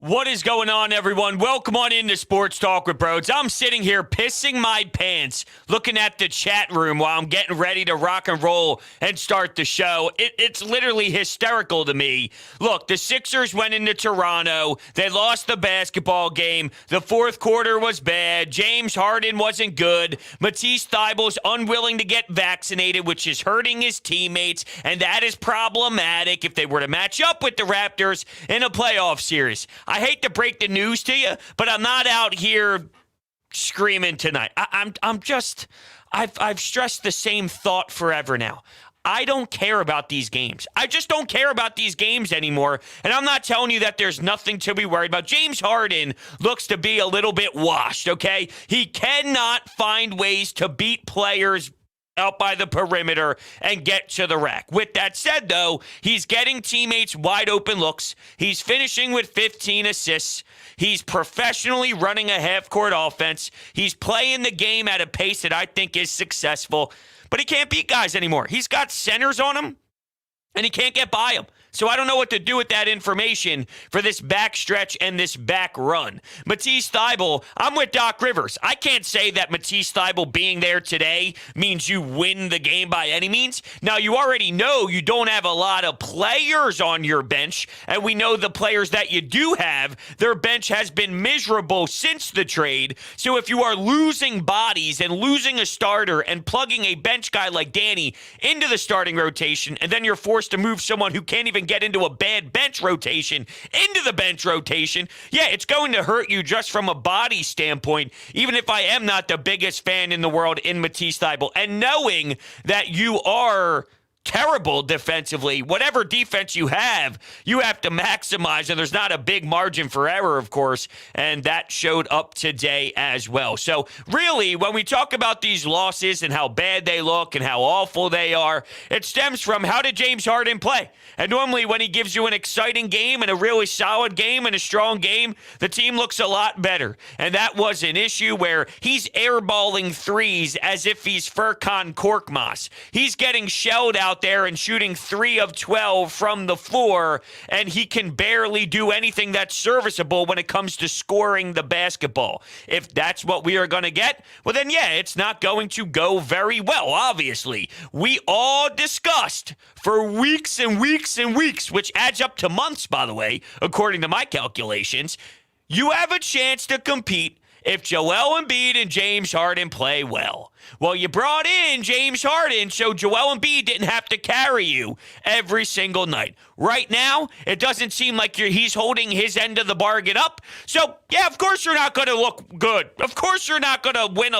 What is going on, everyone? Welcome on into Sports Talk with Bros. I'm sitting here pissing my pants looking at the chat room while I'm getting ready to rock and roll and start the show. It's literally hysterical to me. Look, the Sixers went into Toronto. They lost the basketball game. The fourth quarter was bad. James Harden wasn't good. Matisse Thybulle's unwilling to get vaccinated, which is hurting his teammates, and that is problematic if they were to match up with the Raptors in a playoff series. I hate to break the news to you, but I'm not out here screaming tonight. I've stressed the same thought forever now. I don't care about these games. I just don't care about these games anymore. And I'm not telling you that there's nothing to be worried about. James Harden looks to be a little bit washed, okay? He cannot find ways to beat players out by the perimeter and get to the rack. With that said, though, he's getting teammates wide open looks. He's finishing with 15 assists. He's professionally running a half-court offense. He's playing the game at a pace that I think is successful. But he can't beat guys anymore. He's got centers on him, and he can't get by them. So I don't know what to do with that information for this back stretch and this back run. Matisse Thybulle, I'm with Doc Rivers. I can't say that Matisse Thybulle being there today means you win the game by any means. Now, you already know you don't have a lot of players on your bench, and we know the players that you do have, their bench has been miserable since the trade. So if you are losing bodies and losing a starter and plugging a bench guy like Danny into the starting rotation, and then you're forced to move someone who can't even get into a bad bench rotation into the bench rotation, yeah, it's going to hurt you just from a body standpoint, even if I am not the biggest fan in the world in Matisse Thybulle. And knowing that you are terrible defensively, whatever defense you have to maximize, and there's not a big margin for error, of course, and that showed up today as well. So really, when we talk about these losses and how bad they look and how awful they are, it stems from how did James Harden play? And normally when he gives you an exciting game and a really solid game and a strong game, the team looks a lot better. And that was an issue where he's airballing threes as if he's Furkan Korkmaz. He's getting shelled out there and shooting 3 of 12 from the floor, and he can barely do anything that's serviceable when it comes to scoring the basketball. If that's what we are going to get, well then yeah, it's not going to go very well, obviously. We all discussed for weeks and weeks and weeks, which adds up to months, by the way, according to my calculations, you have a chance to compete if Joel Embiid and James Harden play well. Well, you brought in James Harden so Joel Embiid didn't have to carry you every single night. Right now, it doesn't seem like he's holding his end of the bargain up. So, yeah, of course you're not going to look good. Of course you're not going to win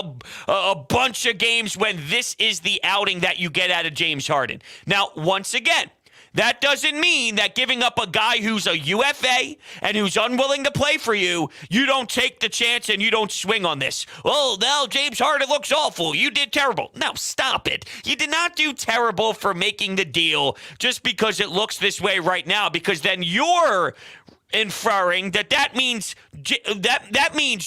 a bunch of games when this is the outing that you get out of James Harden. Now, once again, that doesn't mean that giving up a guy who's a UFA and who's unwilling to play for you, you don't take the chance and you don't swing on this. Oh, now James Harden looks awful. You did terrible. No, stop it. You did not do terrible for making the deal just because it looks this way right now, because then you're inferring that means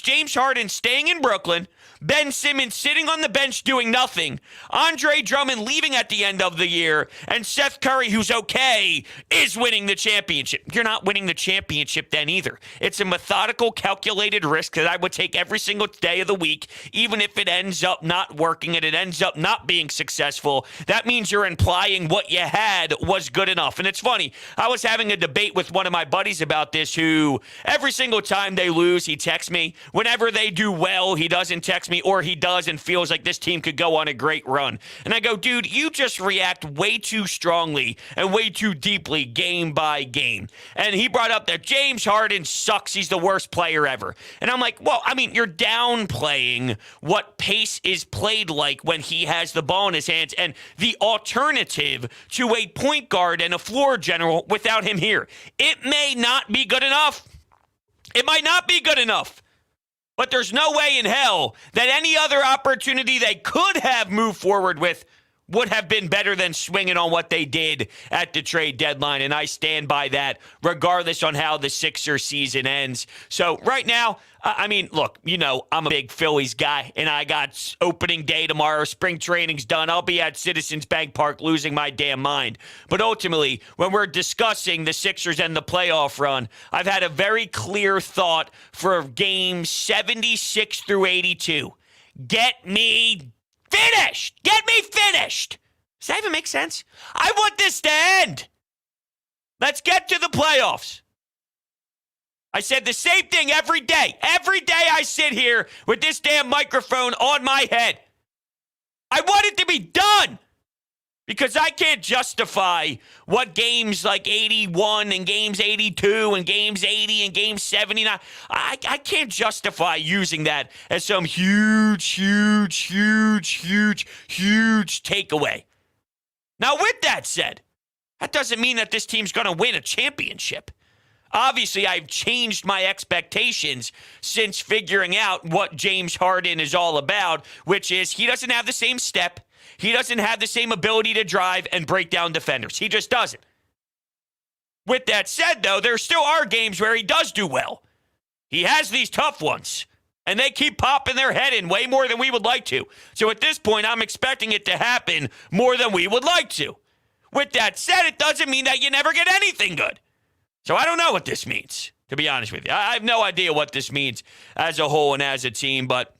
James Harden staying in Brooklyn, Ben Simmons sitting on the bench doing nothing, Andre Drummond leaving at the end of the year, and Seth Curry, who's okay, is winning the championship. You're not winning the championship then either. It's a methodical, calculated risk that I would take every single day of the week, even if it ends up not working and it ends up not being successful. That means you're implying what you had was good enough. And it's funny, I was having a debate with one of my buddies about this, who every single time they lose, he texts me. Whenever they do well, he doesn't text me, or he does and feels like this team could go on a great run. And I go, dude, you just react way too strongly and way too deeply game by game. And he brought up that James Harden sucks. He's the worst player ever. And I'm like, well, I mean, you're downplaying what pace is played like when he has the ball in his hands and the alternative to a point guard and a floor general without him here. It may not be good enough. It might not be good enough. But there's no way in hell that any other opportunity they could have moved forward with would have been better than swinging on what they did at the trade deadline, and I stand by that regardless on how the Sixers season ends. So right now, I mean, look, you know, I'm a big Phillies guy, and I got opening day tomorrow. Spring training's done. I'll be at Citizens Bank Park losing my damn mind. But ultimately, when we're discussing the Sixers and the playoff run, I've had a very clear thought for games 76 through 82. Get me finished! Get me finished! Does that even make sense? I want this to end. Let's get to the playoffs. I said the same thing every day. Every day I sit here with this damn microphone on my head. I want it to be done because I can't justify what games like 81 and games 82 and games 80 and games 79. I can't justify using that as some huge takeaway. Now, with that said, that doesn't mean that this team's going to win a championship. Obviously, I've changed my expectations since figuring out what James Harden is all about, which is he doesn't have the same step. He doesn't have the same ability to drive and break down defenders. He just doesn't. With that said, though, there still are games where he does do well. He has these tough ones, and they keep popping their head in way more than we would like to. So at this point, I'm expecting it to happen more than we would like to. With that said, it doesn't mean that you never get anything good. So I don't know what this means, to be honest with you. I have no idea what this means as a whole and as a team, but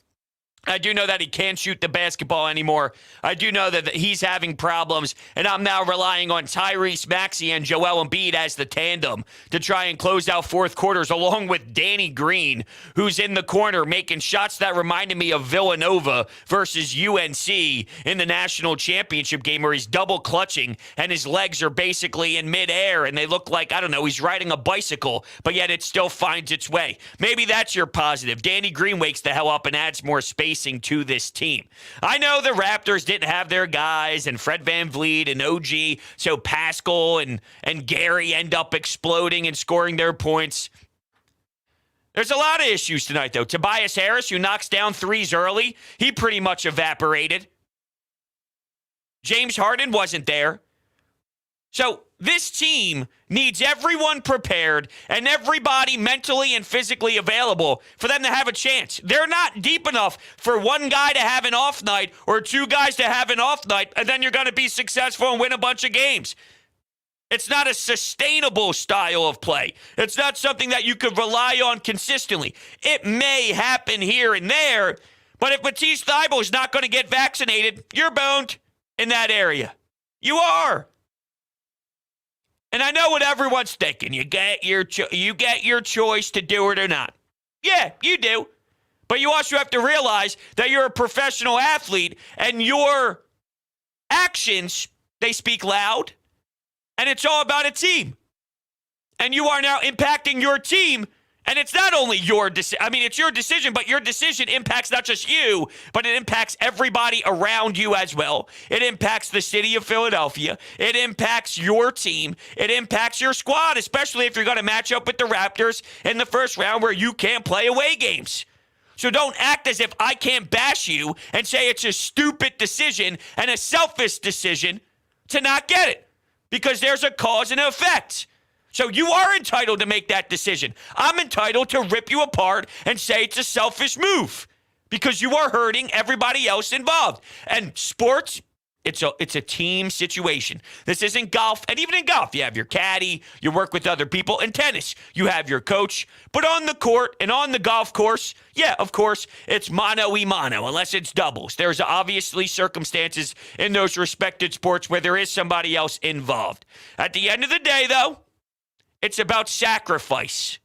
I do know that he can't shoot the basketball anymore. I do know that he's having problems, and I'm now relying on Tyrese, Maxey, and Joel Embiid as the tandem to try and close out fourth quarters, along with Danny Green, who's in the corner making shots that reminded me of Villanova versus UNC in the national championship game where he's double clutching and his legs are basically in midair, and they look like, I don't know, he's riding a bicycle, but yet it still finds its way. Maybe that's your positive. Danny Green wakes the hell up and adds more space to this team. I know the Raptors didn't have their guys and Fred VanVleet and OG, so Pascal and Gary end up exploding and scoring their points. There's a lot of issues tonight, though. Tobias Harris, who knocks down threes early, he pretty much evaporated. James Harden wasn't there. So this team needs everyone prepared and everybody mentally and physically available for them to have a chance. They're not deep enough for one guy to have an off night or two guys to have an off night, and then you're going to be successful and win a bunch of games. It's not a sustainable style of play. It's not something that you could rely on consistently. It may happen here and there, but if Matisse Thybulle is not going to get vaccinated, you're boned in that area. You are. And I know what everyone's thinking. You get your choice to do it or not. Yeah, you do. But you also have to realize that you're a professional athlete and your actions, they speak loud. And it's all about a team. And you are now impacting your team. And it's not only your decision. I mean, it's your decision, but your decision impacts not just you, but it impacts everybody around you as well. It impacts the city of Philadelphia. It impacts your team. It impacts your squad, especially if you're going to match up with the Raptors in the first round where you can't play away games. So don't act as if I can't bash you and say it's a stupid decision and a selfish decision to not get it, because there's a cause and an effect. So you are entitled to make that decision. I'm entitled to rip you apart and say it's a selfish move because you are hurting everybody else involved. And sports, it's a team situation. This isn't golf. And even in golf, you have your caddy, you work with other people. In tennis, you have your coach. But on the court and on the golf course, yeah, of course, it's mano-a-mano, unless it's doubles. There's obviously circumstances in those respected sports where there is somebody else involved. At the end of the day, though, it's about sacrifice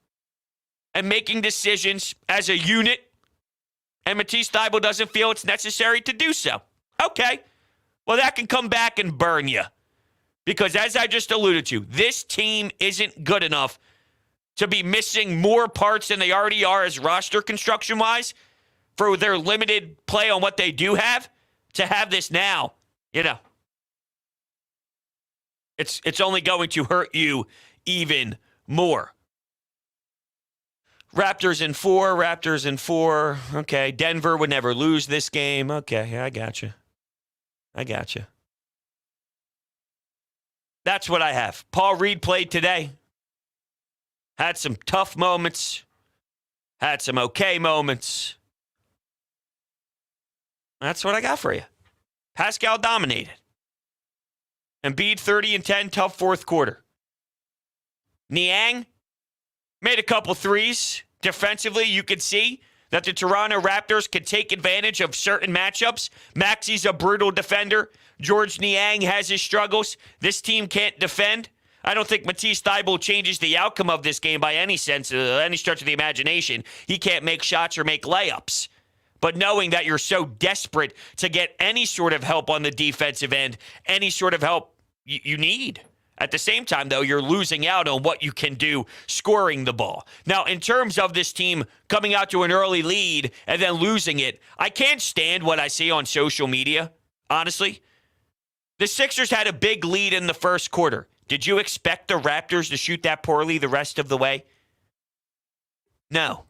and making decisions as a unit, and Matisse Thybulle doesn't feel it's necessary to do so. Okay, well, that can come back and burn you, because as I just alluded to, this team isn't good enough to be missing more parts than they already are as roster construction-wise for their limited play on what they do have, to have this now, it's only going to hurt you even more. Raptors in four. Okay, Denver would never lose this game. Okay, I got you. That's what I have. Paul Reed played today. Had some tough moments. Had some okay moments. That's what I got for you. Pascal dominated. Embiid 30 and 10, tough fourth quarter. Niang made a couple threes. Defensively, you could see that the Toronto Raptors could take advantage of certain matchups. Maxey's a brutal defender. George Niang has his struggles. This team can't defend. I don't think Matisse Thybulle changes the outcome of this game by any sense, any stretch of the imagination. He can't make shots or make layups. But knowing that you're so desperate to get any sort of help on the defensive end, any sort of help you need. At the same time, though, you're losing out on what you can do scoring the ball. Now, in terms of this team coming out to an early lead and then losing it, I can't stand what I see on social media, honestly. The Sixers had a big lead in the first quarter. Did you expect the Raptors to shoot that poorly the rest of the way? No.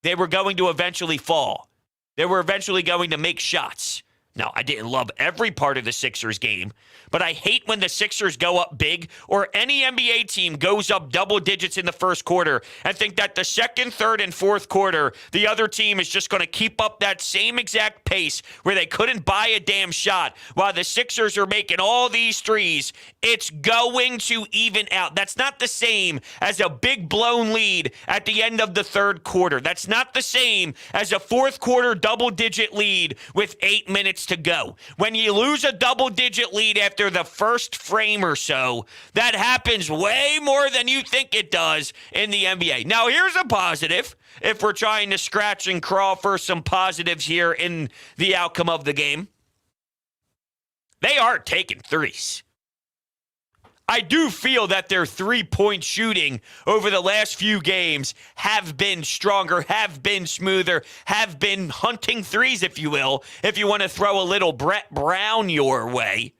They were going to eventually fall. They were eventually going to make shots. Now, I didn't love every part of the Sixers game, but I hate when the Sixers go up big or any NBA team goes up double digits in the first quarter and think that the second, third, and fourth quarter, the other team is just going to keep up that same exact pace where they couldn't buy a damn shot while the Sixers are making all these threes. It's going to even out. That's not the same as a big blown lead at the end of the third quarter. That's not the same as a fourth quarter double-digit lead with 8 minutes to go. When you lose a double-digit lead after the first frame or so, that happens way more than you think it does in the NBA. Now, here's a positive. If we're trying to scratch and crawl for some positives here in the outcome of the game, they are taking threes. I do feel that their three-point shooting over the last few games have been stronger, have been smoother, have been hunting threes, if you will, if you want to throw a little Brett Brown your way.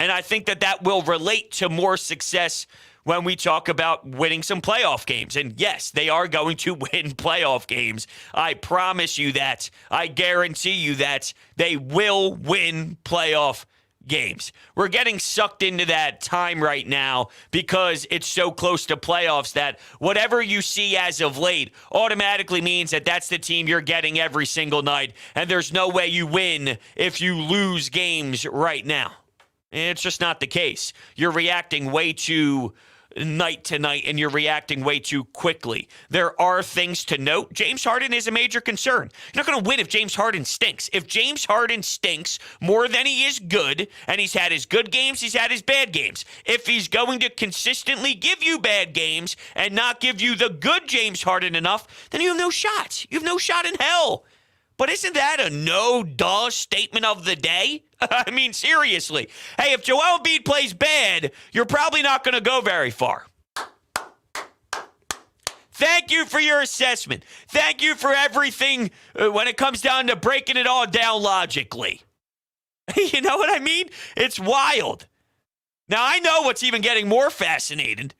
And I think that that will relate to more success when we talk about winning some playoff games. And yes, they are going to win playoff games. I promise you that. I guarantee you that they will win playoff games. We're getting sucked into that time right now because it's so close to playoffs that whatever you see as of late automatically means that that's the team you're getting every single night, and there's no way you win if you lose games right now. It's just not the case. You're reacting way too night to night, and you're reacting way too quickly. There are things to note. James Harden is a major concern. You're not going to win if James Harden stinks. If James Harden stinks more than he is good, and he's had his good games, he's had his bad games. If he's going to consistently give you bad games and not give you the good James Harden enough, then you have no shot. You have no shot in hell. But isn't that a no-duh statement of the day? I mean, seriously. Hey, if Joel Embiid plays bad, you're probably not going to go very far. Thank you for your assessment. Thank you for everything when it comes down to breaking it all down logically. You know what I mean? It's wild. Now, I know what's even getting more fascinating.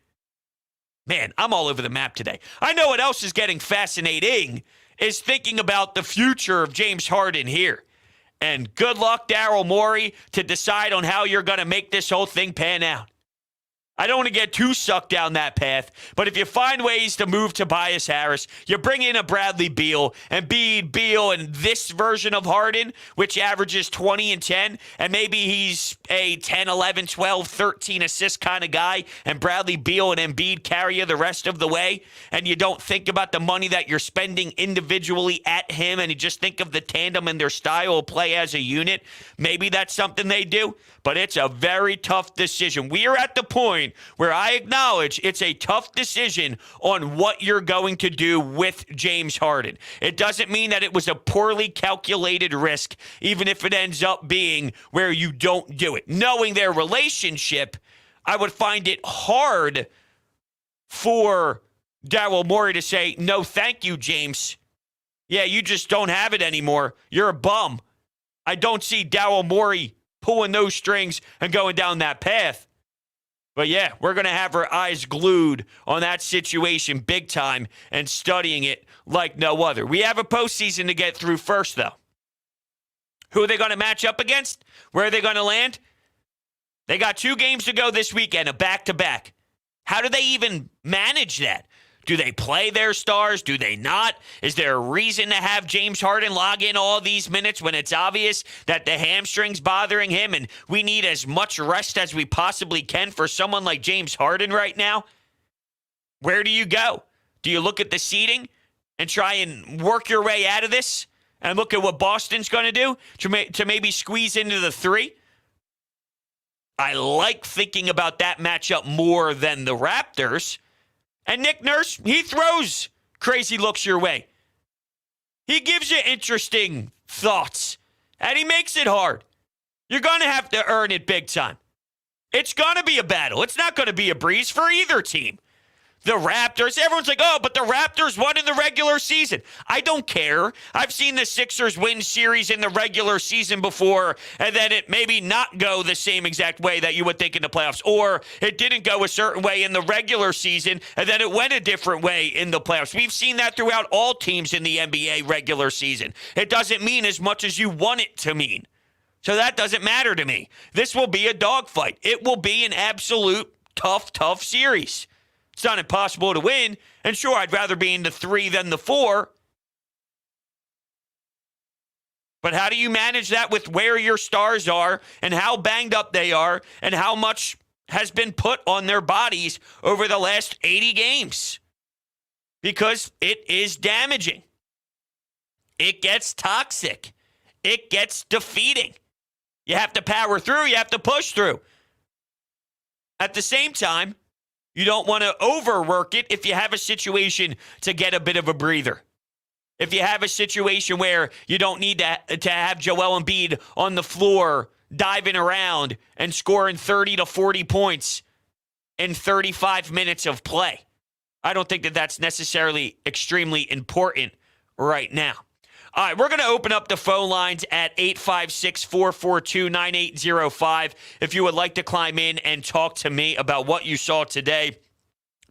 Man, I'm all over the map today. I know what else is getting fascinating is thinking about the future of James Harden here. And good luck, Daryl Morey, to decide on how you're going to make this whole thing pan out. I don't want to get too sucked down that path, but if you find ways to move Tobias Harris, you bring in a Bradley Beal, and Beal and this version of Harden, which averages 20 and 10, and maybe he's a 10, 11, 12, 13 assist kind of guy, and Bradley Beal and Embiid carry you the rest of the way, and you don't think about the money that you're spending individually at him, and you just think of the tandem and their style of play as a unit, maybe that's something they do, but it's a very tough decision. We are at the point where I acknowledge it's a tough decision on what you're going to do with James Harden. It doesn't mean that it was a poorly calculated risk, even if it ends up being where you don't do it. Knowing their relationship, I would find it hard for Daryl Morey to say, no, thank you, James. Yeah, you just don't have it anymore. You're a bum. I don't see Daryl Morey pulling those strings and going down that path. But yeah, we're going to have our eyes glued on that situation big time and studying it like no other. We have a postseason to get through first, though. Who are they going to match up against? Where are they going to land? They got 2 games to go this weekend, a back-to-back. How do they even manage that? Do they play their stars? Do they not? Is there a reason to have James Harden log in all these minutes when it's obvious that the hamstring's bothering him and we need as much rest as we possibly can for someone like James Harden right now? Where do you go? Do you look at the seeding and try and work your way out of this and look at what Boston's going to do to maybe squeeze into the 3? I like thinking about that matchup more than the Raptors. And Nick Nurse, he throws crazy looks your way. He gives you interesting thoughts, and he makes it hard. You're going to have to earn it big time. It's going to be a battle. It's not going to be a breeze for either team. The Raptors, everyone's like, oh, but the Raptors won in the regular season. I don't care. I've seen the Sixers win series in the regular season before, and then it maybe not go the same exact way that you would think in the playoffs, or it didn't go a certain way in the regular season, and then it went a different way in the playoffs. We've seen that throughout all teams in the NBA regular season. It doesn't mean as much as you want it to mean. So that doesn't matter to me. This will be a dogfight. It will be an absolute tough series. It's not impossible to win. And sure, I'd rather be in the 3 than the 4. But how do you manage that with where your stars are and how banged up they are and how much has been put on their bodies over the last 80 games? Because it is damaging. It gets toxic. It gets defeating. You have to power through. You have to push through. At the same time, you don't want to overwork it if you have a situation to get a bit of a breather. If you have a situation where you don't need to have Joel Embiid on the floor diving around and scoring 30 to 40 points in 35 minutes of play. I don't think that that's necessarily extremely important right now. All right, we're going to open up the phone lines at 856-442-9805 if you would like to climb in and talk to me about what you saw today.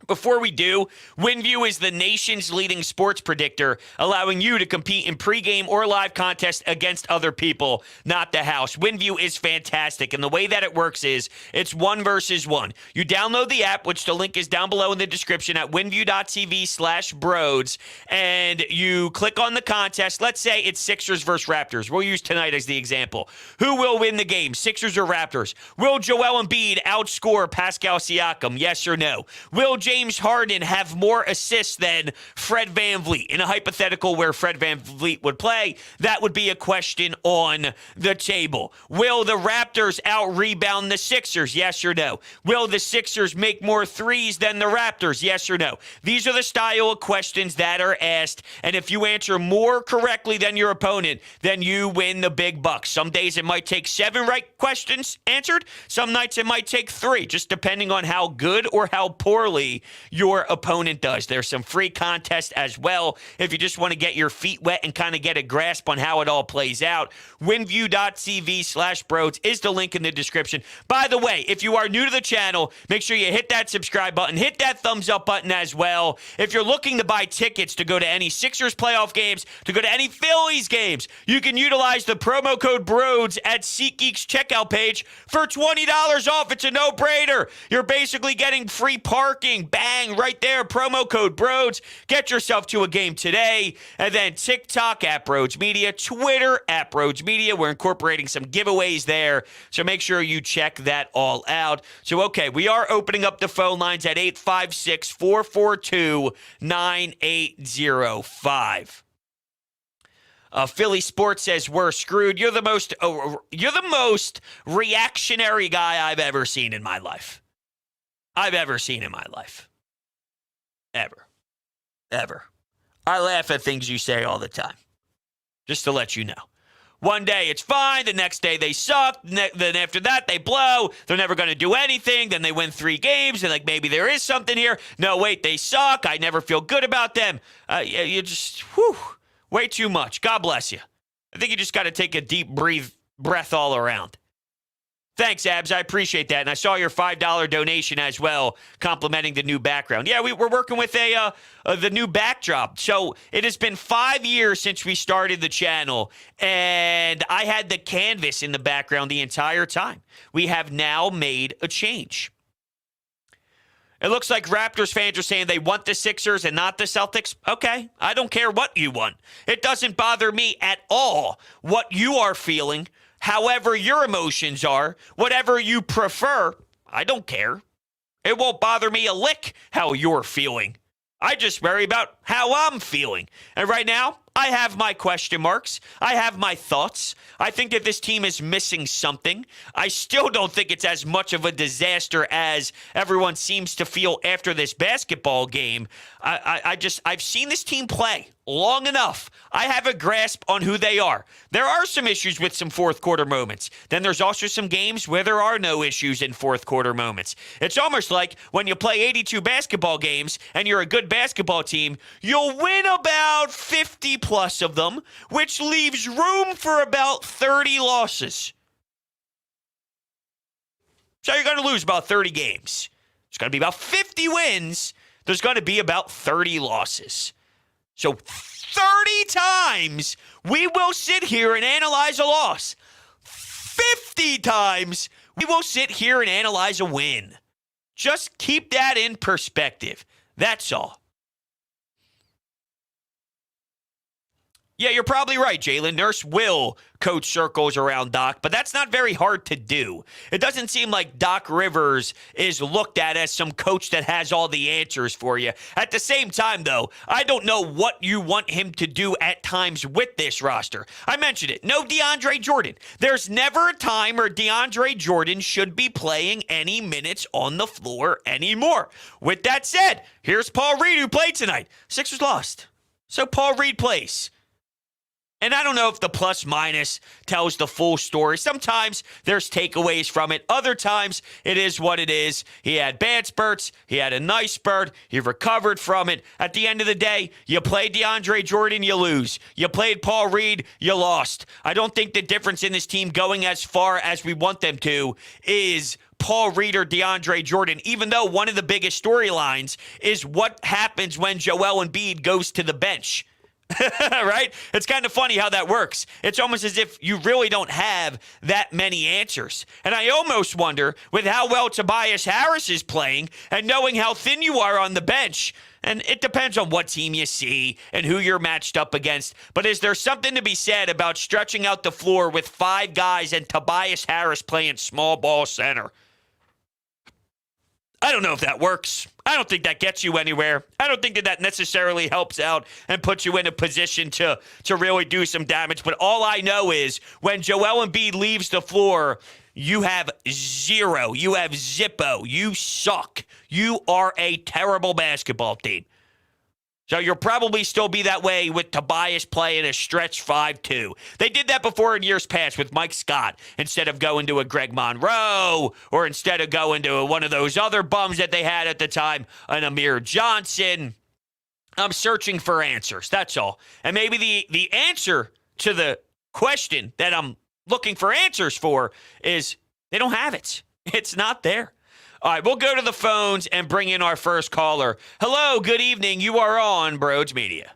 Before we do, WinView is the nation's leading sports predictor, allowing you to compete in pregame or live contests against other people, not the house. WinView is fantastic, and the way that it works is it's 1 versus 1. You download the app, which the link is down below in the description at winview.tv/broads, and you click on the contest. Let's say it's Sixers versus Raptors. We'll use tonight as the example. Who will win the game, Sixers or Raptors? Will Joel Embiid outscore Pascal Siakam, yes or no? Will James Harden have more assists than Fred VanVleet? In a hypothetical where Fred VanVleet would play, that would be a question on the table. Will the Raptors out-rebound the Sixers? Yes or no? Will the Sixers make more threes than the Raptors? Yes or no? These are the style of questions that are asked, and if you answer more correctly than your opponent, then you win the big bucks. Some days it might take 7 right questions answered. Some nights it might take 3, just depending on how good or how poorly your opponent does. There's some free contests as well if you just want to get your feet wet and kind of get a grasp on how it all plays out. winview.tv/broads is the link in the description. By the way, if you are new to the channel, make sure you hit that subscribe button, hit that thumbs up button as well. If you're looking to buy tickets to go to any Sixers playoff games, to go to any Phillies games, you can utilize the promo code BROADS at SeatGeek's checkout page for $20 off. It's a no-brainer. You're basically getting free parking. Bang, right there, promo code BROADS. Get yourself to a game today. And then TikTok at Broads Media, Twitter at Broads Media. We're incorporating some giveaways there, so make sure you check that all out. So, okay, we are opening up the phone lines at 856-442-9805. Philly Sports says we're screwed. You're the most reactionary guy I've ever seen in my life. Ever. I laugh at things you say all the time, just to let you know. One day it's fine, the next day they suck, then after that they blow, they're never going to do anything, then they win 3 games, and like maybe there is something here. No, wait, they suck, I never feel good about them. You just, way too much. God bless you. I think you just got to take a deep breath all around. Thanks, Abs. I appreciate that. And I saw your $5 donation as well, complimenting the new background. Yeah, we're working with the new backdrop. So it has been 5 years since we started the channel, and I had the canvas in the background the entire time. We have now made a change. It looks like Raptors fans are saying they want the Sixers and not the Celtics. Okay, I don't care what you want. It doesn't bother me at all what you are feeling. However your emotions are, whatever you prefer, I don't care. It won't bother me a lick how you're feeling. I just worry about how I'm feeling. And right now, I have my question marks. I have my thoughts. I think that this team is missing something. I still don't think it's as much of a disaster as everyone seems to feel after this basketball game. I've seen this team play long enough. I have a grasp on who they are. There are some issues with some fourth quarter moments. Then there's also some games where there are no issues in fourth quarter moments. It's almost like when you play 82 basketball games and you're a good basketball team, you'll win about 50 plus of them, which leaves room for about 30 losses. So you're going to lose about 30 games. It's going to be about 50 wins. There's going to be about 30 losses. So 30 times we will sit here and analyze a loss. 50 times we will sit here and analyze a win. Just keep that in perspective. That's all. Yeah, you're probably right, Jalen. Nurse will coach circles around Doc, but that's not very hard to do. It doesn't seem like Doc Rivers is looked at as some coach that has all the answers for you. At the same time, though, I don't know what you want him to do at times with this roster. I mentioned it. No DeAndre Jordan. There's never a time where DeAndre Jordan should be playing any minutes on the floor anymore. With that said, here's Paul Reed, who played tonight. Sixers lost. So Paul Reed plays. And I don't know if the plus minus tells the full story. Sometimes there's takeaways from it. Other times it is what it is. He had bad spurts. He had a nice spurt. He recovered from it. At the end of the day, you played DeAndre Jordan, you lose. You played Paul Reed, you lost. I don't think the difference in this team going as far as we want them to is Paul Reed or DeAndre Jordan, even though one of the biggest storylines is what happens when Joel Embiid goes to the bench. Right? It's kind of funny how that works. It's almost as if you really don't have that many answers. And I almost wonder, with how well Tobias Harris is playing and knowing how thin you are on the bench, and it depends on what team you see and who you're matched up against, but is there something to be said about stretching out the floor with 5 guys and Tobias Harris playing small ball center? I don't know if that works. I don't think that gets you anywhere. I don't think that necessarily helps out and puts you in a position to really do some damage. But all I know is when Joel Embiid leaves the floor, you have zero. You have zippo. You suck. You are a terrible basketball team. So you'll probably still be that way with Tobias playing a stretch 5-2. They did that before in years past with Mike Scott instead of going to a Greg Monroe or instead of going to one of those other bums that they had at the time, an Amir Johnson. I'm searching for answers. That's all. And maybe the answer to the question that I'm looking for answers for is they don't have it. It's not there. All right, we'll go to the phones and bring in our first caller. Hello, good evening. You are on Broads Media.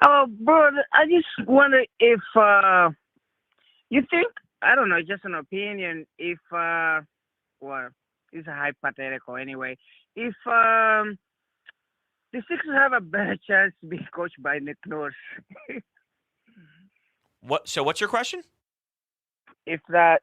Oh, bro, I just wonder if you think, I don't know, just an opinion, if, well, it's a hypothetical anyway, if the Sixers have a better chance to be coached by Nick Nurse. So what's your question? If that...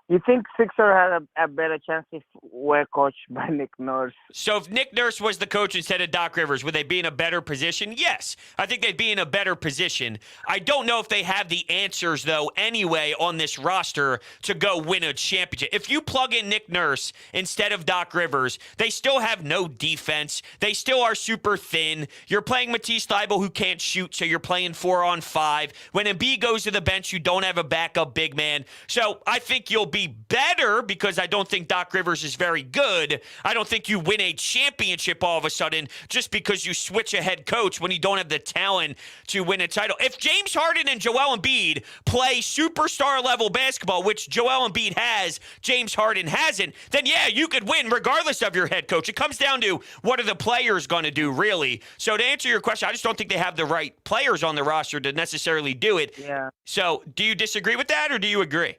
You think Sixers had a better chance if we're coached by Nick Nurse? So if Nick Nurse was the coach instead of Doc Rivers, would they be in a better position? Yes, I think they'd be in a better position. I don't know if they have the answers, though, anyway, on this roster to go win a championship. If you plug in Nick Nurse instead of Doc Rivers, they still have no defense. They still are super thin. You're playing Matisse Thybulle, who can't shoot, so you're playing 4-on-5. When Embiid goes to the bench, you don't have a backup big man. So I think you'll be better because I don't think Doc Rivers is very good. I don't think you win a championship all of a sudden just because you switch a head coach when you don't have the talent to win a title. If James Harden and Joel Embiid play superstar level basketball, which Joel Embiid has, James Harden hasn't, then yeah, you could win regardless of your head coach. It comes down to what are the players going to do, really. So to answer your question, I just don't think they have the right players on the roster to necessarily do it. Yeah. So do you disagree with that or do you agree?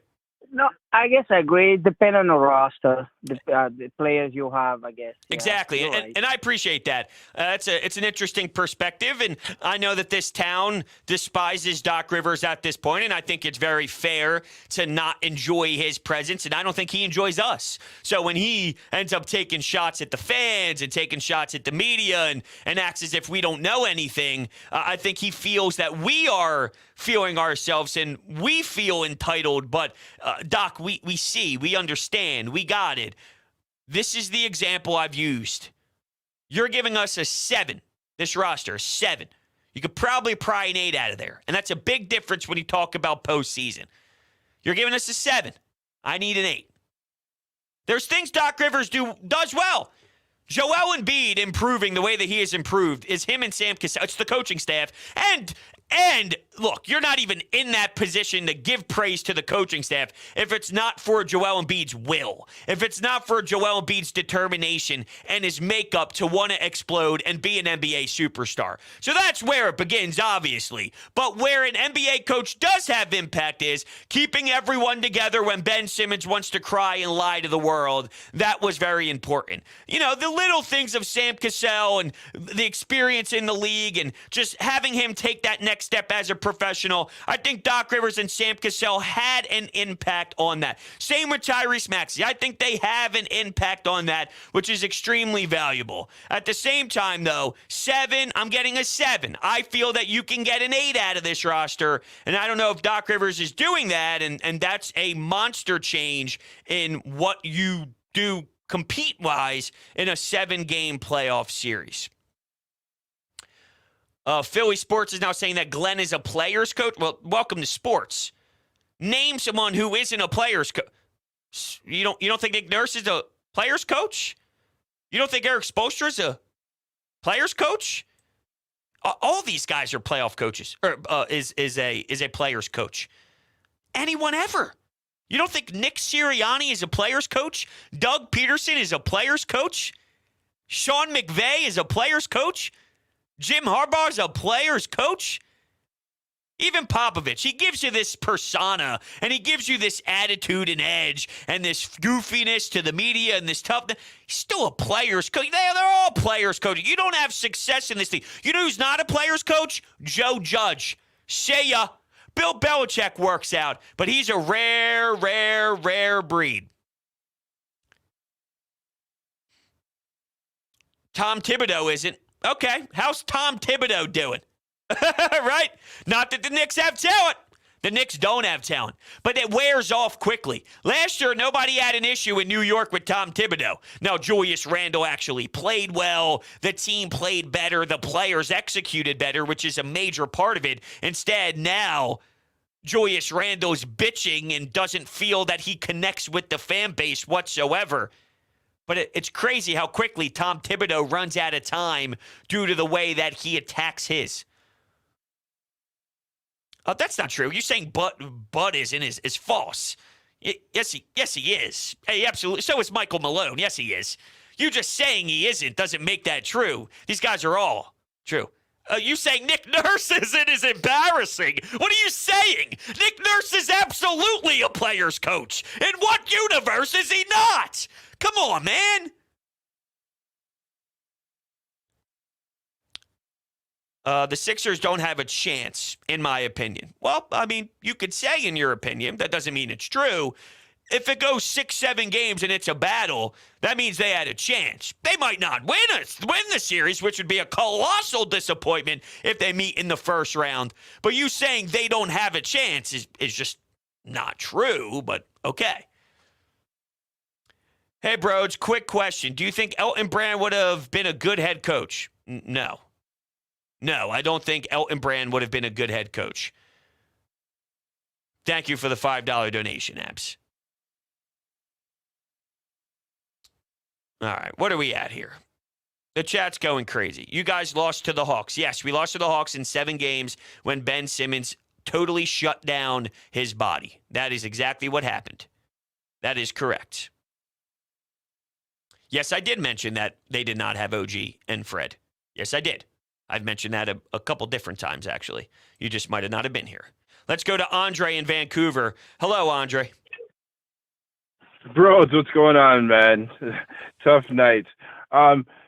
No, I guess I agree. It depends on the roster, the players you have, I guess. Yeah, exactly. And I appreciate that. It's an interesting perspective. And I know that this town despises Doc Rivers at this point, and I think it's very fair to not enjoy his presence. And I don't think he enjoys us. So when he ends up taking shots at the fans and taking shots at the media and acts as if we don't know anything, I think he feels that we are feeling ourselves and we feel entitled. But Doc, we see, we understand, we got it. This is the example I've used. You're giving us a 7, this roster, a 7. You could probably pry an 8 out of there. And that's a big difference when you talk about postseason. You're giving us a 7. I need an 8. There's things Doc Rivers does well. Joel Embiid improving the way that he has improved is him and Sam Cassell. It's the coaching staff. And look, you're not even in that position to give praise to the coaching staff if it's not for Joel Embiid's will, if it's not for Joel Embiid's determination and his makeup to want to explode and be an NBA superstar. So that's where it begins, obviously. But where an NBA coach does have impact is keeping everyone together when Ben Simmons wants to cry and lie to the world. That was very important. You know, the little things of Sam Cassell and the experience in the league and just having him take that next step as a professional. I think Doc Rivers and Sam Cassell had an impact on that. Same with Tyrese Maxey. I think they have an impact on that, which is extremely valuable. At the same time, though, 7, I'm getting a 7. I feel that you can get an 8 out of this roster, and I don't know if Doc Rivers is doing that, and that's a monster change in what you do compete-wise in a 7-game playoff series. Philly Sports is now saying that Glenn is a player's coach. Well, welcome to sports. Name someone who isn't a player's coach. You don't think Nick Nurse is a player's coach? You don't think Eric Spoelstra is a player's coach? All these guys are playoff coaches, or is a player's coach. Anyone ever? You don't think Nick Sirianni is a player's coach? Doug Peterson is a player's coach? Sean McVay is a player's coach? Jim Harbaugh is a player's coach? Even Popovich, he gives you this persona, and he gives you this attitude and edge, and this goofiness to the media, and this toughness. He's still a player's coach. They're all players' coaches. You don't have success in this league. You know who's not a player's coach? Joe Judge. See ya. Bill Belichick works out, but he's a rare breed. Tom Thibodeau isn't. Okay, how's Tom Thibodeau doing? Right? Not that the Knicks have talent. The Knicks don't have talent, but it wears off quickly. Last year, nobody had an issue in New York with Tom Thibodeau. Now, Julius Randle actually played well. The team played better. The players executed better, which is a major part of it. Instead, now, Julius Randle's bitching and doesn't feel that he connects with the fan base whatsoever. But it's crazy how quickly Tom Thibodeau runs out of time due to the way that he attacks his. That's not true. You're saying Bud isn't is false. Yes, he is. Hey, absolutely. So is Michael Malone. Yes, he is. You just saying he isn't doesn't make that true. These guys are all true. You saying Nick Nurse isn't is embarrassing. What are you saying? Nick Nurse is absolutely a player's coach. In what universe is he not? Come on, man. The Sixers don't have a chance, in my opinion. Well, I mean, you could say in your opinion. That doesn't mean it's true. If it goes 6-7 games and it's a battle, that means they had a chance. They might not win the series, which would be a colossal disappointment if they meet in the first round. But you saying they don't have a chance is just not true, but okay. Hey, bros, quick question. Do you think Elton Brand would have been a good head coach? No. No, I don't think Elton Brand would have been a good head coach. Thank you for the $5 donation, Abs. All right, what are we at here? The chat's going crazy. You guys lost to the Hawks. Yes, we lost to the Hawks in 7 games when Ben Simmons totally shut down his body. That is exactly what happened. That is correct. Yes, I did mention that they did not have OG and Fred. Yes, I did. I've mentioned that a couple different times, actually. You just might have not have been here. Let's go to Andre in Vancouver. Hello, Andre. Bro, what's going on, man? Tough night.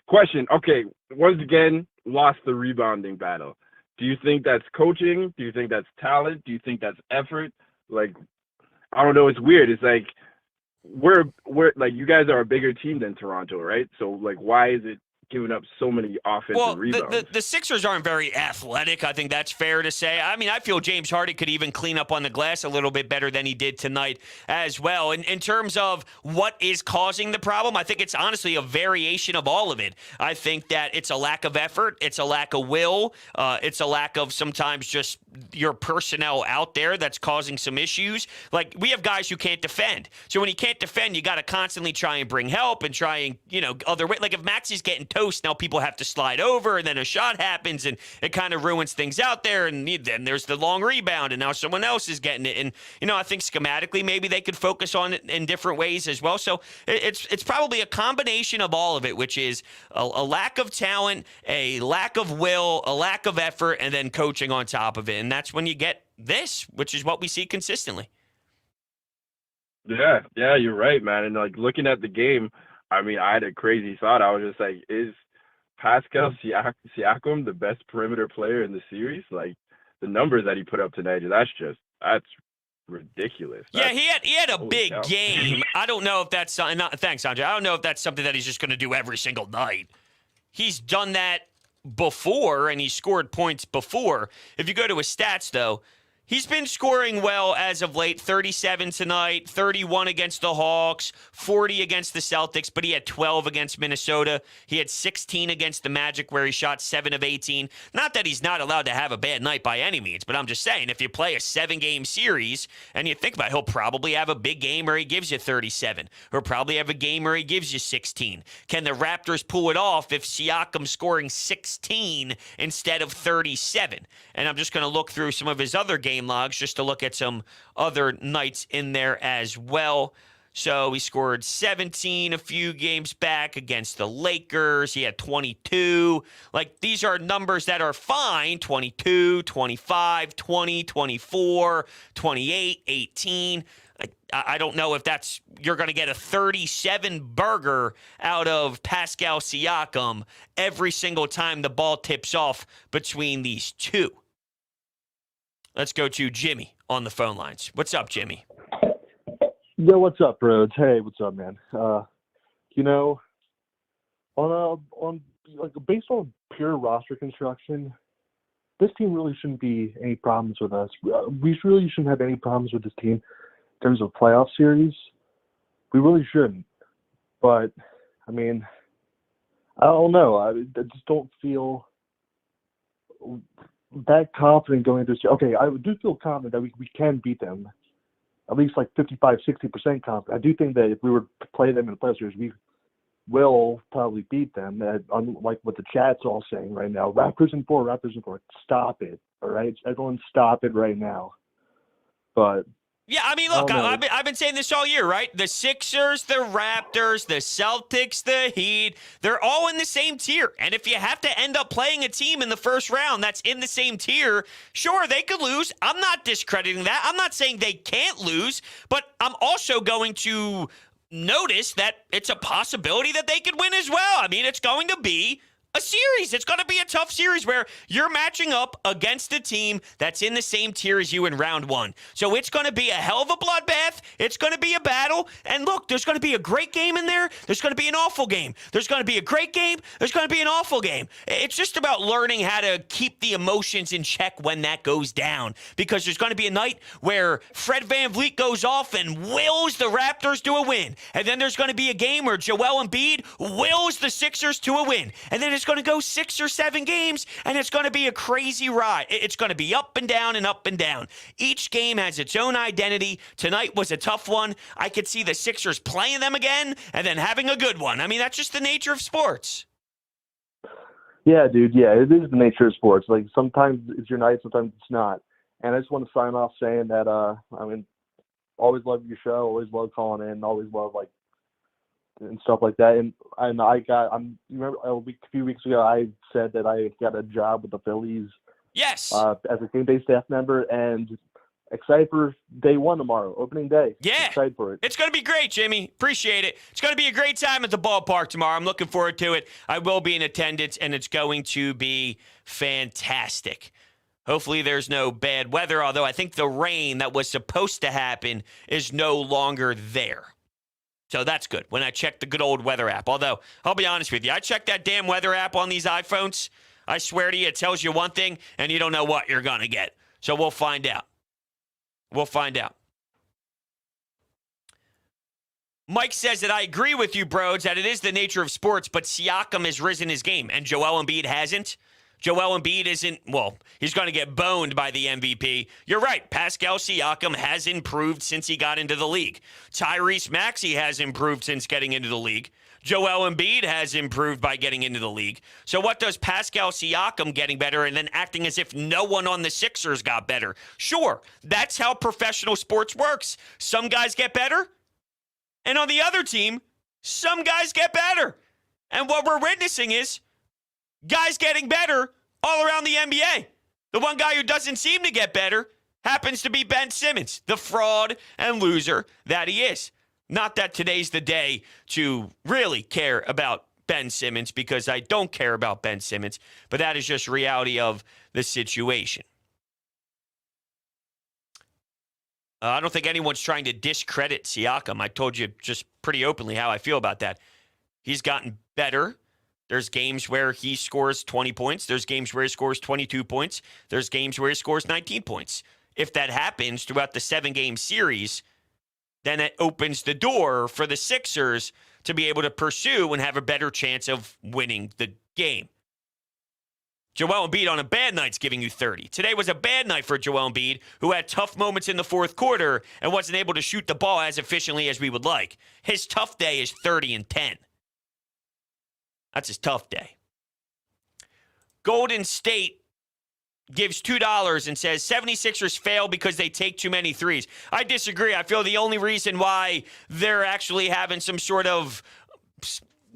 Question. Okay, once again, lost the rebounding battle. Do you think that's coaching? Do you think that's talent? Do you think that's effort? Like, I don't know. It's weird. It's like we're like, you guys are a bigger team than Toronto, right? So like, why is it giving up so many offensive rebounds? The Sixers aren't very athletic. I think that's fair to say. I mean, I feel James Harden could even clean up on the glass a little bit better than he did tonight as well. In terms of what is causing the problem, I think it's honestly a variation of all of it. I think that it's a lack of effort. It's a lack of will. It's a lack of sometimes just your personnel out there that's causing some issues. Like, we have guys who can't defend. So when you can't defend, you got to constantly try and bring help and try and, other way. Like, if Maxey's getting toast, now people have to slide over, and then a shot happens, and it kind of ruins things out there, and then there's the long rebound, and now someone else is getting it. And, I think schematically maybe they could focus on it in different ways as well. So it's probably a combination of all of it, which is a lack of talent, a lack of will, a lack of effort, and then coaching on top of it. And that's when you get this, which is what we see consistently. Yeah, you're right, man. And like, looking at the game, I mean, I had a crazy thought. I was just like, is Pascal Siakam the best perimeter player in the series? Like, the numbers that he put up tonight, that's ridiculous. Yeah, he had a big game. I don't know if that's thanks, Andre. I don't know if that's something that he's just going to do every single night. He's done that before, and he scored points before. If you go to his stats, though, he's been scoring well as of late. 37 tonight, 31 against the Hawks, 40 against the Celtics, but he had 12 against Minnesota. He had 16 against the Magic, where he shot 7 of 18. Not that he's not allowed to have a bad night by any means, but I'm just saying, if you play a 7-game series and you think about it, he'll probably have a big game where he gives you 37. He'll probably have a game where he gives you 16. Can the Raptors pull it off if Siakam's scoring 16 instead of 37? And I'm just going to look through some of his other game logs just to look at some other nights in there as well. So he scored 17 a few games back against the Lakers. He had 22. Like, these are numbers that are fine. 22, 25, 20, 24, 28, 18. I don't know if you're going to get a 37 burger out of Pascal Siakam every single time the ball tips off between these two. Let's go to Jimmy on the phone lines. What's up, Jimmy? Yo, what's up, Rhodes? Hey, what's up, man? On based on pure roster construction, this team really shouldn't be any problems with us. We really shouldn't have any problems with this team in terms of playoff series. We really shouldn't. But I mean, I don't know. I just don't feel that confident going into this. Okay, I do feel confident that we can beat them, at least like 55-60% confident. I do think that if we were to play them in the playoff series, we will probably beat them. Unlike what the chat's all saying right now, Raptors in 4. Stop it, all right? Everyone stop it right now. But yeah, I mean, look, I've been saying this all year, right? The Sixers, the Raptors, the Celtics, the Heat, they're all in the same tier. And if you have to end up playing a team in the first round that's in the same tier, sure, they could lose. I'm not discrediting that. I'm not saying they can't lose, but I'm also going to notice that it's a possibility that they could win as well. I mean, it's going to be a series. It's going to be a tough series where you're matching up against a team that's in the same tier as you in round one. So it's going to be a hell of a bloodbath. It's going to be a battle. And look, there's going to be a great game in there. There's going to be an awful game. There's going to be a great game. There's going to be an awful game. It's just about learning how to keep the emotions in check when that goes down, because there's going to be a night where Fred VanVleet goes off and wills the Raptors to a win. And then there's going to be a game where Joel Embiid wills the Sixers to a win. And then is going to go 6 or 7 games, and it's going to be a crazy ride. It's going to be up and down and up and down. Each game has its own identity. Tonight was a tough one. I could see the Sixers playing them again and then having a good one. I mean, that's just the nature of sports. Yeah, dude. Yeah, it is the nature of sports. Like, sometimes it's your night, sometimes it's not. And I just want to sign off saying that, always love your show, always love calling in, always love, and stuff like that. And you remember a few weeks ago, I said that I got a job with the Phillies. Yes. As a game-day staff member, and excited for day one tomorrow, opening day. Yeah. Excited for it. It's going to be great, Jimmy. Appreciate it. It's going to be a great time at the ballpark tomorrow. I'm looking forward to it. I will be in attendance, and it's going to be fantastic. Hopefully there's no bad weather, although I think the rain that was supposed to happen is no longer there. So that's good when I check the good old weather app. Although, I'll be honest with you, I check that damn weather app on these iPhones. I swear to you, it tells you one thing, and you don't know what you're going to get. So we'll find out. We'll find out. Mike says that I agree with you, bros, that it is the nature of sports, but Siakam has risen his game, and Joel Embiid hasn't. Joel Embiid isn't, he's going to get boned by the MVP. You're right. Pascal Siakam has improved since he got into the league. Tyrese Maxey has improved since getting into the league. Joel Embiid has improved by getting into the league. So what does Pascal Siakam getting better and then acting as if no one on the Sixers got better? Sure, that's how professional sports works. Some guys get better, and on the other team, some guys get better. And what we're witnessing is guys getting better all around the NBA. The one guy who doesn't seem to get better happens to be Ben Simmons, the fraud and loser that he is. Not that today's the day to really care about Ben Simmons, because I don't care about Ben Simmons, but that is just reality of the situation. I don't think anyone's trying to discredit Siakam. I told you just pretty openly how I feel about that. He's gotten better. There's games where he scores 20 points. There's games where he scores 22 points. There's games where he scores 19 points. If that happens throughout the 7-game series, then it opens the door for the Sixers to be able to pursue and have a better chance of winning the game. Joel Embiid on a bad night's giving you 30. Today was a bad night for Joel Embiid, who had tough moments in the fourth quarter and wasn't able to shoot the ball as efficiently as we would like. His tough day is 30 and 10. That's his tough day. Golden State gives $2 and says 76ers fail because they take too many threes. I disagree. I feel the only reason why they're actually having some sort of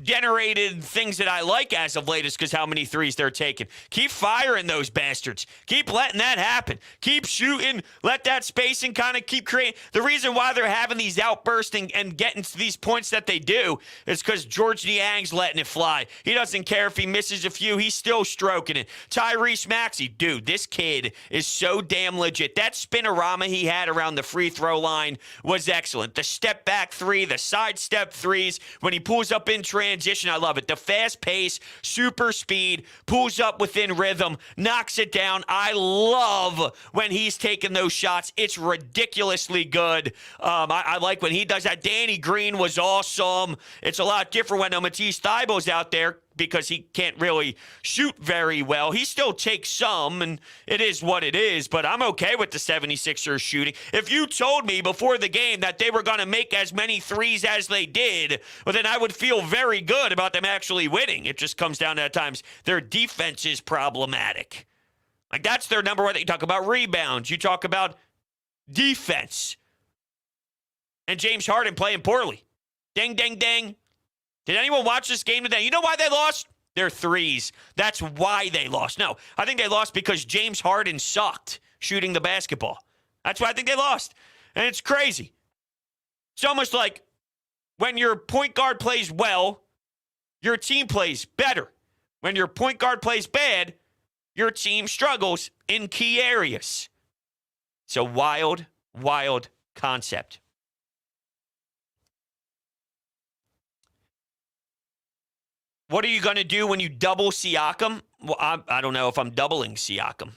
generated things that I like as of late is because how many threes they're taking. Keep firing those bastards. Keep letting that happen. Keep shooting. Let that spacing kind of keep creating. The reason why they're having these outbursts and getting to these points that they do is because George Niang's letting it fly. He doesn't care if he misses a few. He's still stroking it. Tyrese Maxey, dude, this kid is so damn legit. That spinorama he had around the free throw line was excellent. The step back three, the side step threes, when he pulls up in transition, I love it. The fast pace, super speed, pulls up within rhythm, knocks it down. I love when he's taking those shots. It's ridiculously good. I like when he does that. Danny Green was awesome. It's a lot different when Matisse Thybulle's out there, because he can't really shoot very well. He still takes some, and it is what it is, but I'm okay with the 76ers shooting. If you told me before the game that they were going to make as many threes as they did, well, then I would feel very good about them actually winning. It just comes down to, at times, their defense is problematic. Like, that's their number one thing. You talk about rebounds. You talk about defense. And James Harden playing poorly. Ding, ding, ding. Did anyone watch this game today? You know why they lost? Their threes. That's why they lost. No, I think they lost because James Harden sucked shooting the basketball. That's why I think they lost. And it's crazy. It's almost like when your point guard plays well, your team plays better. When your point guard plays bad, your team struggles in key areas. It's a wild, wild concept. What are you going to do when you double Siakam? Well, I don't know if I'm doubling Siakam.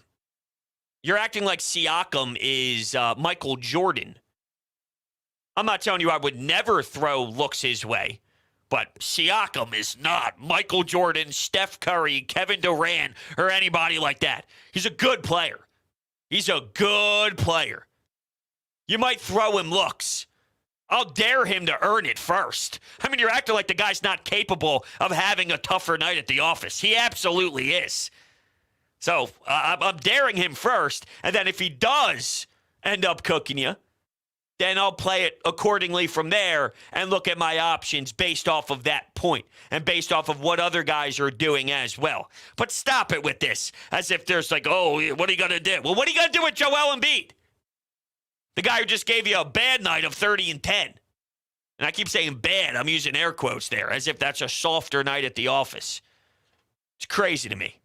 You're acting like Siakam is Michael Jordan. I'm not telling you I would never throw looks his way, But Siakam is not Michael Jordan, Steph Curry, Kevin Durant, or anybody like that. He's a good player. He's a good player. You might throw him looks. I'll dare him to earn it first. I mean, you're acting like the guy's not capable of having a tougher night at the office. He absolutely is. So I'm daring him first, and then if he does end up cooking you, then I'll play it accordingly from there and look at my options based off of that point and based off of what other guys are doing as well. But stop it with this, as if there's like, oh, what are you going to do? Well, what are you going to do with Joel Embiid? The guy who just gave you a bad night of 30 and 10. And I keep saying bad. I'm using air quotes there, as if that's a softer night at the office. It's crazy to me.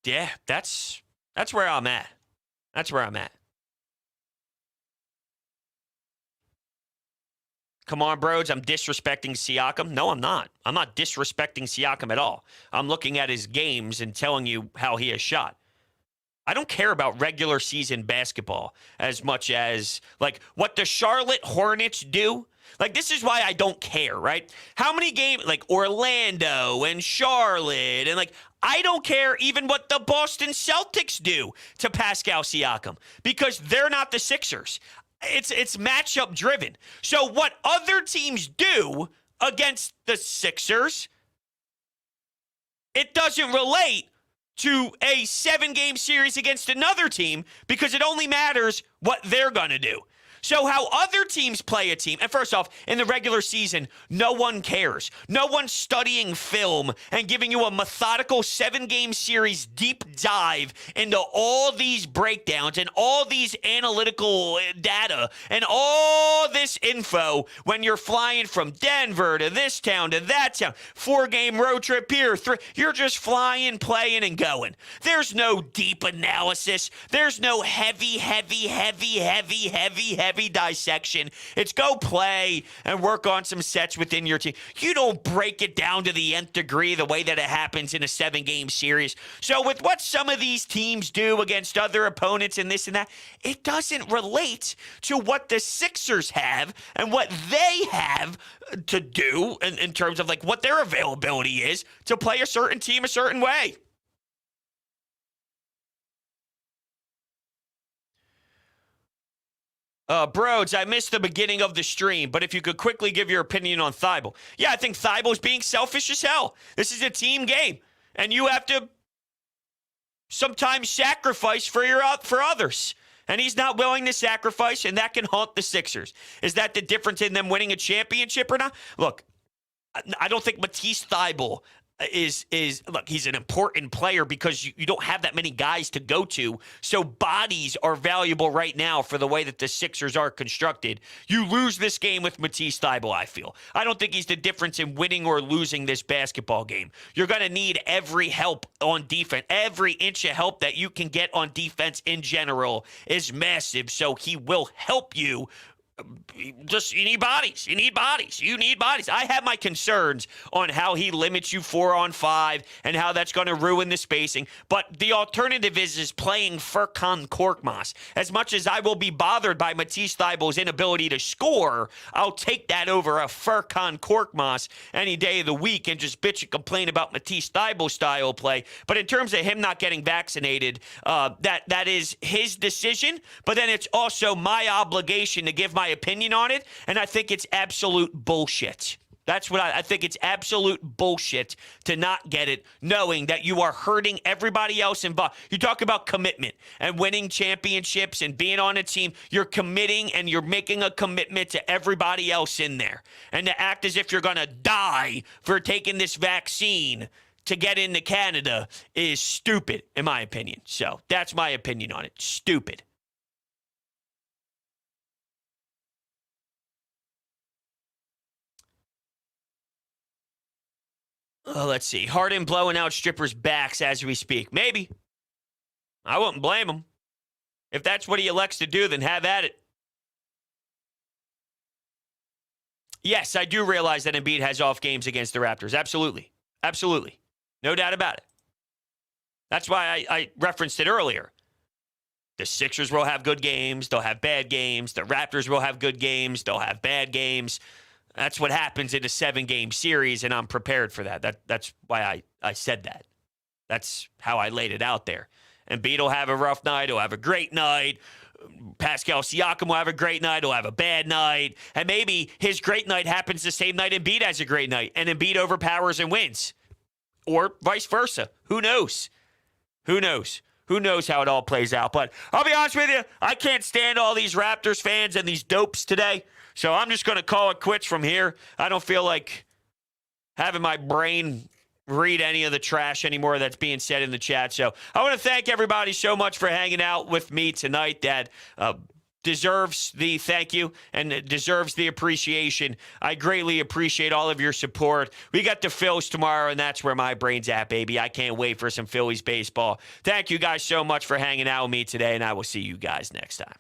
Yeah, that's where I'm at. That's where I'm at. Come on, bros, I'm disrespecting Siakam. No, I'm not. I'm not disrespecting Siakam at all. I'm looking at his games and telling you how he has shot. I don't care about regular season basketball as much as, like, what the Charlotte Hornets do. Like, this is why I don't care, right? How many games, like Orlando and Charlotte, and, like, I don't care even what the Boston Celtics do to Pascal Siakam because they're not the Sixers. It's matchup driven. So what other teams do against the Sixers, it doesn't relate to a 7-game series against another team because it only matters what they're going to do. So how other teams play a team, and first off, in the regular season, no one cares. No one's studying film and giving you a methodical 7-game series deep dive into all these breakdowns and all these analytical data and all this info when you're flying from Denver to this town to that town. 4-game road trip here. You're just flying, playing, and going. There's no deep analysis. There's no heavy dissection. It's go play and work on some sets within your team. You don't break it down to the nth degree the way that it happens in a 7-game series. So with what some of these teams do against other opponents and this and that, it doesn't relate to what the Sixers have and what they have to do in terms of like what their availability is to play a certain team a certain way. Broads, I missed the beginning of the stream, but if you could quickly give your opinion on Thybulle. Yeah, I think Thybulle's being selfish as hell. This is a team game, and you have to sometimes sacrifice for others. And he's not willing to sacrifice, and that can haunt the Sixers. Is that the difference in them winning a championship or not? Look, I don't think Matisse Thybulle is look, he's an important player because you don't have that many guys to go to. So bodies are valuable right now for the way that the Sixers are constructed. You lose this game with Matisse Thybulle, I feel. I don't think he's the difference in winning or losing this basketball game. You're going to need every help on defense. Every inch of help that you can get on defense in general is massive. So he will help you. Just, you need bodies. You need bodies. I have my concerns on how he limits you 4-on-5 and how that's going to ruin the spacing. But the alternative is playing Furkan Korkmaz. As much as I will be bothered by Matisse Thybulle's inability to score, I'll take that over a Furkan Korkmaz any day of the week and just bitch and complain about Matisse Thybulle's style play. But in terms of him not getting vaccinated, that is his decision. But then it's also my obligation to give my opinion on it, and I think it's absolute bullshit. That's what I think. It's absolute bullshit to not get it, knowing that you are hurting everybody else involved. You talk about commitment and winning championships and being on a team. You're committing and you're making a commitment to everybody else in there. And to act as if you're going to die for taking this vaccine to get into Canada is stupid, in my opinion. So that's my opinion on it. Stupid. Let's see. Harden blowing out strippers' backs as we speak. Maybe. I wouldn't blame him. If that's what he elects to do, then have at it. Yes, I do realize that Embiid has off games against the Raptors. Absolutely. Absolutely. No doubt about it. That's why I referenced it earlier. The Sixers will have good games. They'll have bad games. The Raptors will have good games. They'll have bad games. That's what happens in a 7-game series, and I'm prepared for that. That's why I said that. That's how I laid it out there. Embiid will have a rough night. He'll have a great night. Pascal Siakam will have a great night. He'll have a bad night. And maybe his great night happens the same night Embiid has a great night, and Embiid overpowers and wins. Or vice versa. Who knows? Who knows? Who knows how it all plays out? But I'll be honest with you, I can't stand all these Raptors fans and these dopes today. So I'm just going to call it quits from here. I don't feel like having my brain read any of the trash anymore that's being said in the chat. So I want to thank everybody so much for hanging out with me tonight. That deserves the thank you and deserves the appreciation. I greatly appreciate all of your support. We got the Phils tomorrow, and that's where my brain's at, baby. I can't wait for some Phillies baseball. Thank you guys so much for hanging out with me today, and I will see you guys next time.